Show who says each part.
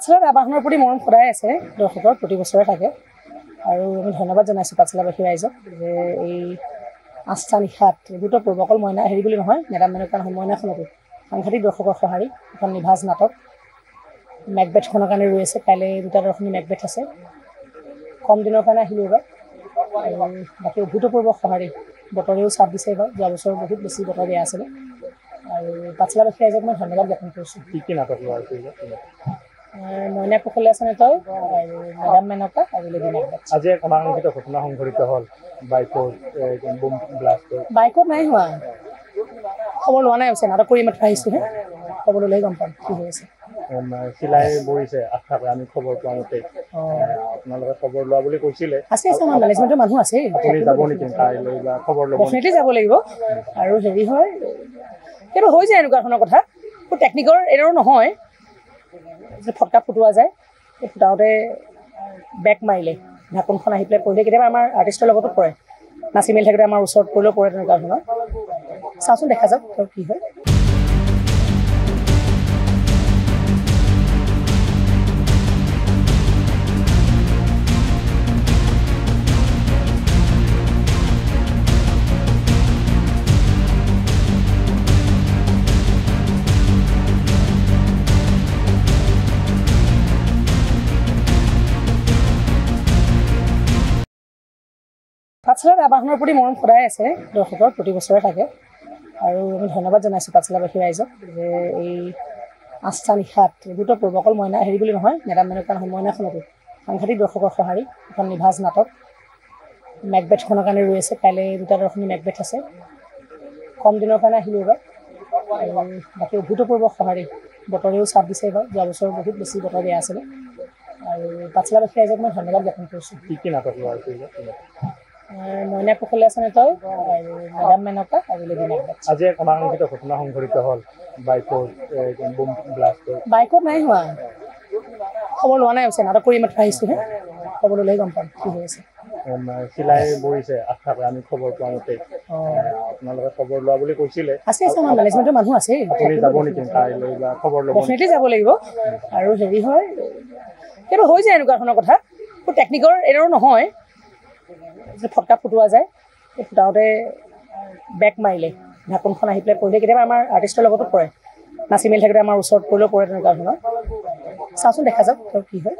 Speaker 1: পাঠশালাৰ আবাহনৰ প্ৰতি মৰম সদায় আছে দৰ্শকৰ প্ৰতি বছৰে থাকে আৰু আমি ধন্যবাদ জনাইছোঁ পাঠশালাবাসী ৰাইজক যে এই আস্থা নিশাত অভূতপূৰ্ব অকল মইনা হেৰি বুলি নহয় মেডাম মেনকা নহয় মইনাখনতো সাংঘাতিক দৰ্শকৰ সঁহাৰি এখন নিভাজ নাটক মেকবেথখনৰ কাৰণে ৰৈ আছে কাইলৈ দুটা দৰ্শনী মেকবেথ আছে কম দিনৰ কাৰণে আহিলোঁ এইবাৰ আৰু বাকী অভূতপূৰ্ব সঁহাৰি বতৰেও চাপ দিছে এইবাৰ যোৱা বছৰ বহুত বেছি বতৰ বেয়া আছিলে আৰু পাঠশালাবাসী ৰাইজক মই ধন্যবাদ জ্ঞাপন কৰিছোঁ
Speaker 2: কি নাটক লোৱা
Speaker 1: মইনা কুশলে আছে নেতই আৰু মেডাম মেনকা আৰু লেডি মেকবেথ
Speaker 2: আজি এক অনাকাংক্ষিত ঘটনা সংঘটিত হ'ল
Speaker 1: বাইকত নাই হোৱা খবৰ লোৱা নাই হৈছে নাটক কৰি মাত্ৰ আহিছোঁহে খবৰ ল'লেহে গম পাম কি হৈ আছে
Speaker 2: চিলাই বহিছে আশা কৰে আমি খবৰ পোৱা মতে আপোনালোকে খবৰ লোৱা বুলি কৈছিলে
Speaker 1: আছে আমাৰ মেনেজমেণ্টৰ মানুহ আছে
Speaker 2: আপুনি যাব নেকি কাইলৈ বা খবৰ ল'ব
Speaker 1: ডেফিনেটলি যাব লাগিব আৰু হেৰি হয় কিন্তু হৈ যায় এনেকুৱা ধৰণৰ কথা টেকনিকৰ এৰৰো নহয় যে ফটকা ফুটোৱা যায় এই ফুটাওঁতে বেক মাৰিলে ঢাকোনখন আহি পেলাই পৰিলে কেতিয়াবা আমাৰ আৰ্টিষ্টৰ লগতো পৰে নাচি মেলি থাকোঁতে আমাৰ ওচৰত পৰিলেও পৰে তেনেকুৱা ধৰণৰ চাওঁচোন দেখা যাওক তেওঁ কি হয় পাঠশালাৰ আবাহনৰ প্ৰতি মৰম সদায় আছে দৰ্শকৰ প্ৰতি বছৰে থাকে আৰু আমি ধন্যবাদ জনাইছোঁ পাঠশালাবাসী ৰাইজক যে এই আস্থা নিশাত অভূতপূৰ্ব অকল মইনা হেৰি বুলি নহয় মেডাম মেনকা নহয় মইনাখনতো সাংঘাতিক দৰ্শকৰ সঁহাৰি এখন নিভাজ নাটক মেকবেথখনৰ কাৰণে ৰৈ আছে কাইলৈ দুটা দৰ্শনী মেকবেথ আছে কম দিনৰ কাৰণে আহিলোঁ এইবাৰ আৰু বাকী অভূতপূৰ্ব সঁহাৰি বতৰেও চাপ দিছে এইবাৰ যোৱা বছৰ বহুত বেছি বতৰ বেয়া আছিলে আৰু পাঠশালাবাসী ৰাইজক মই ধন্যবাদ জ্ঞাপন কৰিছোঁ
Speaker 2: কি নাটক লোৱা
Speaker 1: মইনা কুশলে আছে নেতই আৰু মেডাম মেনকা আৰু লেডি মেকবেথ
Speaker 2: আজি এক অনাকাংক্ষিত ঘটনা সংঘটিত হ'ল
Speaker 1: বাইকত নাই হোৱা খবৰ লোৱা নাই হৈছে নাটক কৰি মাত্ৰ আহিছোঁহে খবৰ ল'লেহে গম পাম কি হৈ আছে
Speaker 2: চিলাই বহিছে আশা কৰে আমি খবৰ পোৱা মতে আপোনালোকে খবৰ লোৱা বুলি কৈছিলে
Speaker 1: আছে আমাৰ মেনেজমেণ্টৰ মানুহ আছে
Speaker 2: আপুনি যাব নেকি কাইলৈ বা খবৰ ল'ব
Speaker 1: ডেফিনেটলি যাব লাগিব আৰু হেৰি হয় কিন্তু হৈ যায় এনেকুৱা ধৰণৰ কথা টেকনিকৰ এৰৰো নহয় যে ফটকা ফুটোৱা যায় এই ফুটাওঁতে বেক মাৰিলে ঢাকোনখন আহি পেলাই পৰিলে কেতিয়াবা আমাৰ আৰ্টিষ্টৰ লগতো পৰে নাচি মেলি থাকোঁতে আমাৰ ওচৰত পৰিলেও পৰে তেনেকুৱা ধৰণৰ চাওঁচোন দেখা যাওক তেওঁ কি হয়